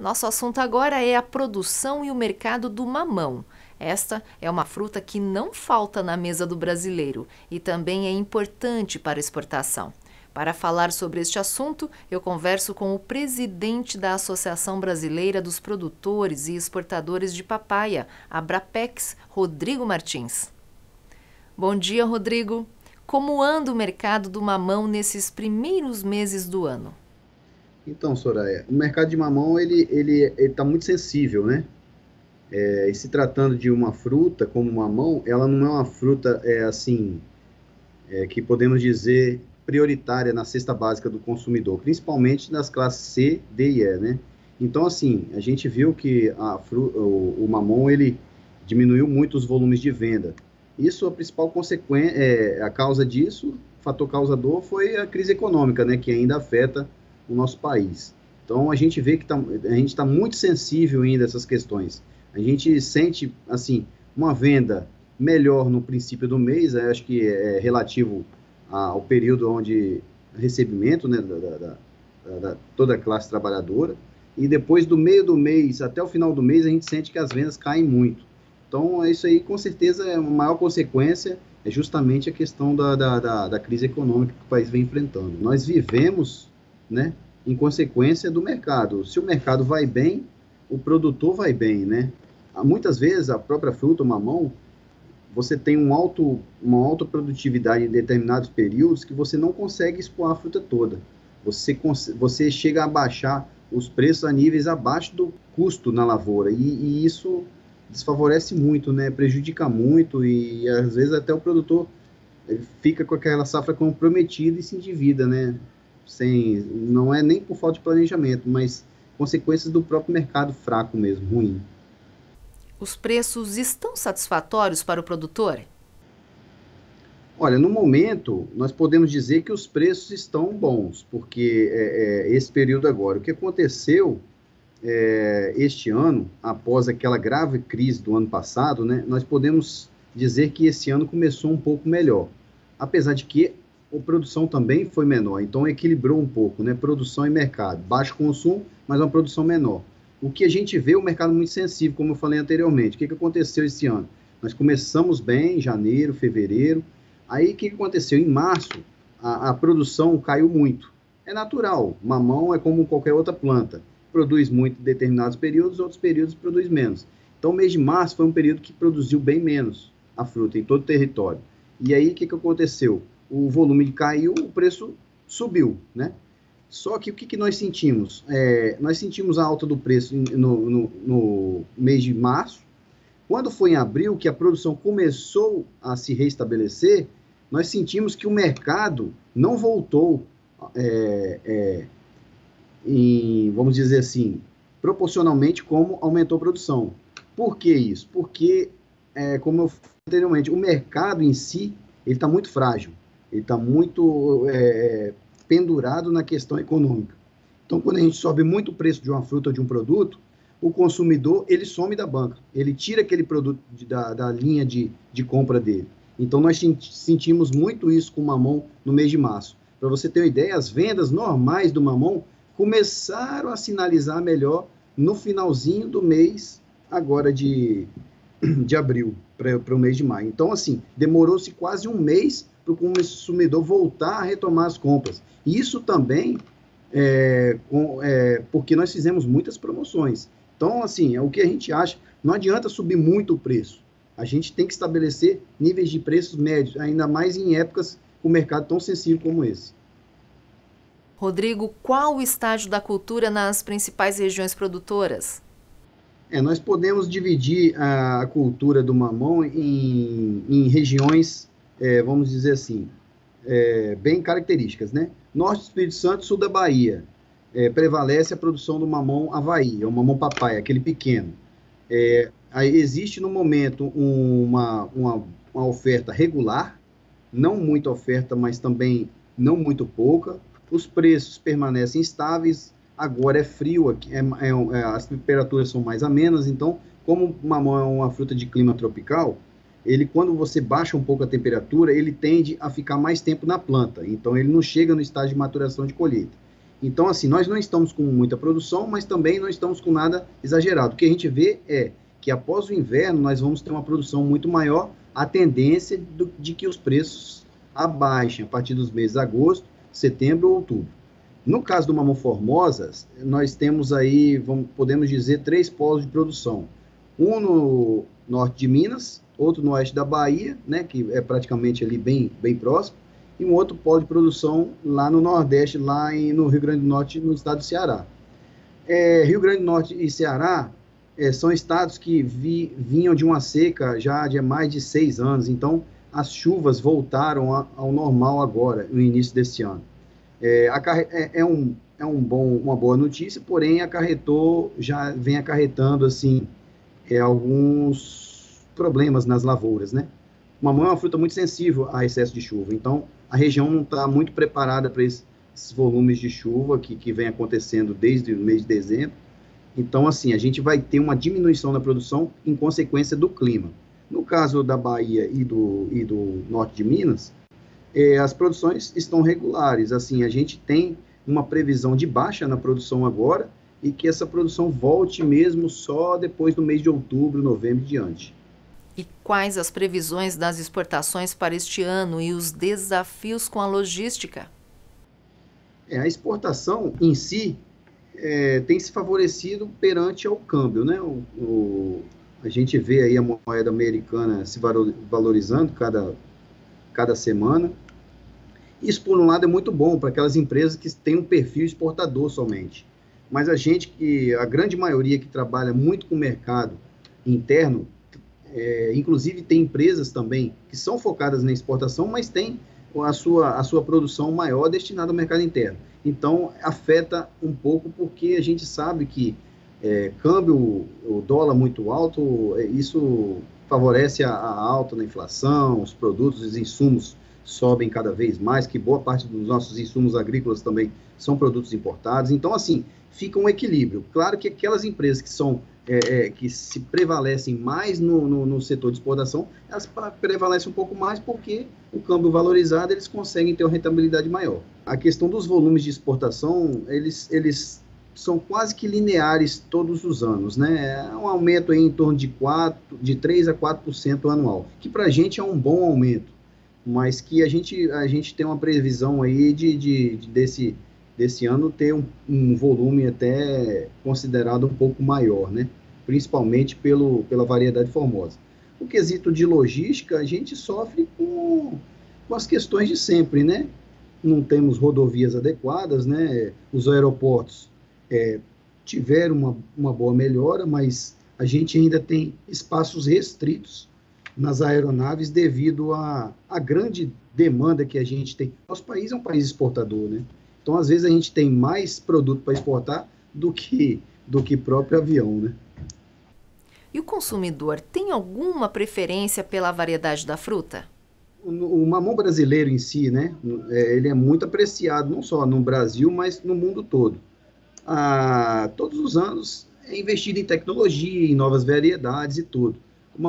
Nosso assunto agora é a produção e o mercado do mamão. Esta é uma fruta que não falta na mesa do brasileiro e também é importante para exportação. Para falar sobre este assunto, eu converso com o presidente da Associação Brasileira dos Produtores e Exportadores de Papaya, Abrapex, Rodrigo Martins. Bom dia, Rodrigo. Como anda o mercado do mamão nesses primeiros meses do ano? Então, Soraya, o mercado de mamão ele está muito sensível, né? E se tratando de uma fruta como o mamão, ela não é uma fruta que podemos dizer prioritária na cesta básica do consumidor, principalmente nas classes C, D e E, né? Então, assim, a gente viu que o mamão ele diminuiu muito os volumes de venda. Isso, a principal consequência, a causa disso, o fator causador foi a crise econômica, né? Que ainda afeta o nosso país. Então, a gente vê que a gente está muito sensível ainda a essas questões. A gente sente, assim, uma venda melhor no princípio do mês, acho que é relativo ao período onde recebimento, né, toda a classe trabalhadora, e depois do meio do mês até o final do mês, a gente sente que as vendas caem muito. Então, isso aí, com certeza, é a maior consequência, é justamente a questão da crise econômica que o país vem enfrentando. Nós vivemos, né, em consequência do mercado. Se o mercado vai bem, o produtor vai bem, né? Muitas vezes, a própria fruta, o mamão, você tem uma alta produtividade em determinados períodos que você não consegue escoar a fruta toda. Você chega a baixar os preços a níveis abaixo do custo na lavoura, e isso desfavorece muito, né? Prejudica muito, e às vezes até o produtor fica com aquela safra comprometida e se endivida, né? Não é nem por falta de planejamento, mas consequências do próprio mercado fraco mesmo, ruim. Os preços estão satisfatórios para o produtor? Olha, no momento, nós podemos dizer que os preços estão bons, porque esse período agora, o que aconteceu este ano, após aquela grave crise do ano passado, né, nós podemos dizer que esse ano começou um pouco melhor, apesar de que a produção também foi menor, então equilibrou um pouco, né, produção e mercado, baixo consumo, mas uma produção menor. O que a gente vê é um mercado muito sensível, como eu falei anteriormente. O que aconteceu esse ano? Nós começamos bem em janeiro, fevereiro. Aí, o que aconteceu? Em março, a produção caiu muito. É natural. Mamão é como qualquer outra planta. Produz muito em determinados períodos, outros períodos produz menos. Então, o mês de março foi um período que produziu bem menos a fruta em todo o território. E aí, o que aconteceu? O volume caiu, o preço subiu, né? Só que o que nós sentimos? Nós sentimos a alta do preço no mês de março. Quando foi em abril, que a produção começou a se restabelecer, nós sentimos que o mercado não voltou, vamos dizer assim, proporcionalmente como aumentou a produção. Por que isso? Porque, como eu falei anteriormente, o mercado em si ele está muito frágil, ele está muito pendurado na questão econômica. Então, quando a gente sobe muito o preço de uma fruta ou de um produto, o consumidor, ele some da banca, ele tira aquele produto da linha de compra dele. Então, nós sentimos muito isso com o mamão no mês de março. Para você ter uma ideia, as vendas normais do mamão começaram a sinalizar melhor no finalzinho do mês, agora de abril, para o mês de maio. Então, assim, demorou-se quase um mês para o consumidor voltar a retomar as compras. E isso também porque nós fizemos muitas promoções. Então, assim, é o que a gente acha. Não adianta subir muito o preço. A gente tem que estabelecer níveis de preços médios, ainda mais em épocas com o mercado tão sensível como esse. Rodrigo, qual o estágio da cultura nas principais regiões produtoras? Nós podemos dividir a cultura do mamão em regiões, vamos dizer assim, bem características, né? Norte do Espírito Santo, sul da Bahia, prevalece a produção do mamão Havaí, é o mamão papai, aquele pequeno. Aí existe no momento uma oferta regular, não muita oferta, mas também não muito pouca. Os preços permanecem estáveis. Agora é frio, aqui, as temperaturas são mais amenas, então, como o mamão é uma fruta de clima tropical, ele, quando você baixa um pouco a temperatura, ele tende a ficar mais tempo na planta, então ele não chega no estágio de maturação de colheita. Então, assim, nós não estamos com muita produção, mas também não estamos com nada exagerado. O que a gente vê é que após o inverno nós vamos ter uma produção muito maior, a tendência de que os preços abaixem a partir dos meses de agosto, setembro ou outubro. No caso do mamão formosa, nós temos aí, podemos dizer, 3 polos de produção. Um no norte de Minas, outro no oeste da Bahia, né, que é praticamente ali bem próximo, e um outro polo de produção lá no Nordeste, no Rio Grande do Norte, no estado do Ceará. Rio Grande do Norte e Ceará são estados que vinham de uma seca já de mais de 6 anos, então as chuvas voltaram ao normal agora, no início desse ano. Uma boa notícia, porém já vem acarretando assim, alguns problemas nas lavouras, né? O mamão é uma fruta muito sensível a excesso de chuva, então a região não está muito preparada para esses volumes de chuva que vem acontecendo desde o mês de dezembro. Então, assim, a gente vai ter uma diminuição na produção em consequência do clima. No caso da Bahia e do norte de Minas, as produções estão regulares. Assim, a gente tem uma previsão de baixa na produção agora e que essa produção volte mesmo só depois do mês de outubro, novembro e diante. E quais as previsões das exportações para este ano e os desafios com a logística? A exportação em si tem se favorecido perante ao câmbio, né? A gente vê aí a moeda americana se valorizando cada semana. Isso, por um lado, é muito bom para aquelas empresas que têm um perfil exportador somente. Mas a grande maioria que trabalha muito com o mercado interno, inclusive tem empresas também que são focadas na exportação, mas tem a sua produção maior destinada ao mercado interno. Então, afeta um pouco porque a gente sabe que câmbio, o dólar muito alto, isso favorece a alta na inflação, os produtos, os insumos sobem cada vez mais, que boa parte dos nossos insumos agrícolas também são produtos importados. Então, assim, fica um equilíbrio. Claro que aquelas empresas que se prevalecem mais no setor de exportação, elas prevalecem um pouco mais porque o câmbio valorizado, eles conseguem ter uma rentabilidade maior. A questão dos volumes de exportação, eles são quase que lineares todos os anos, né? É um aumento aí em torno de 3 a 4% anual, que para a gente é um bom aumento, mas que a gente tem uma previsão aí desse ano ter um volume até considerado um pouco maior, né? Principalmente pela variedade formosa. O quesito de logística, a gente sofre com as questões de sempre, né? Não temos rodovias adequadas, né? Os aeroportos tiveram uma boa melhora, mas a gente ainda tem espaços restritos nas aeronaves devido à grande demanda que a gente tem. Nosso país é um país exportador, né? Então, às vezes, a gente tem mais produto para exportar do que próprio avião, né? E o consumidor tem alguma preferência pela variedade da fruta? O mamão brasileiro em si, né? Ele é muito apreciado, não só no Brasil, mas no mundo todo. Todos os anos é investido em tecnologia, em novas variedades e tudo. O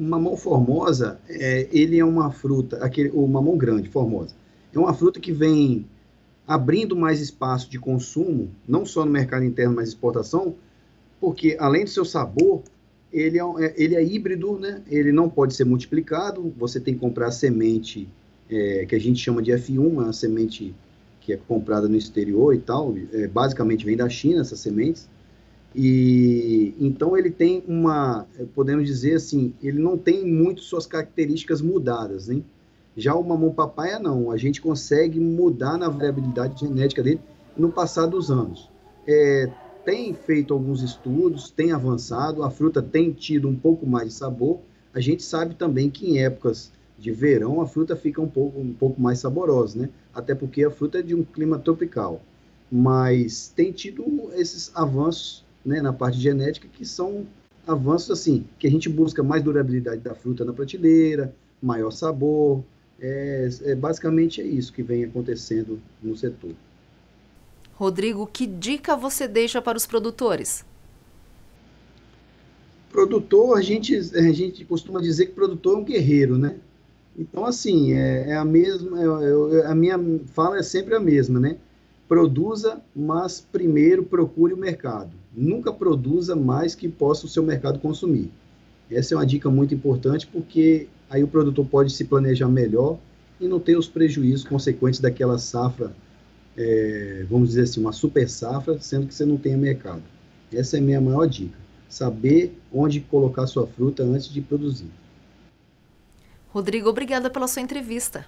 mamão formosa, ele é uma fruta, o mamão grande, formosa, é uma fruta que vem abrindo mais espaço de consumo, não só no mercado interno, mas exportação, porque além do seu sabor, ele é híbrido, né? Ele não pode ser multiplicado, você tem que comprar a semente, que a gente chama de F1, uma semente que é comprada no exterior e tal, basicamente vem da China essas sementes, e então ele tem podemos dizer assim, ele não tem muito suas características mudadas, né? Já o mamão papaya não, a gente consegue mudar na variabilidade genética dele no passar dos anos. Tem feito alguns estudos, tem avançado, a fruta tem tido um pouco mais de sabor. A gente sabe também que em épocas de verão a fruta fica um pouco mais saborosa, né? Até porque a fruta é de um clima tropical. Mas tem tido esses avanços, né, na parte genética, que são avanços assim, que a gente busca mais durabilidade da fruta na prateleira, maior sabor. Basicamente é isso que vem acontecendo no setor. Rodrigo, que dica você deixa para os produtores? Produtor, a gente costuma dizer que produtor é um guerreiro, né? Então, assim, a minha fala é sempre a mesma, né? produza, mas primeiro procure o mercado. Nunca produza mais que possa o seu mercado consumir. Essa é uma dica muito importante, porque aí o produtor pode se planejar melhor e não ter os prejuízos consequentes daquela safra, vamos dizer assim, uma super safra, sendo que você não tem mercado. Essa é a minha maior dica. Saber onde colocar sua fruta antes de produzir. Rodrigo, obrigada pela sua entrevista.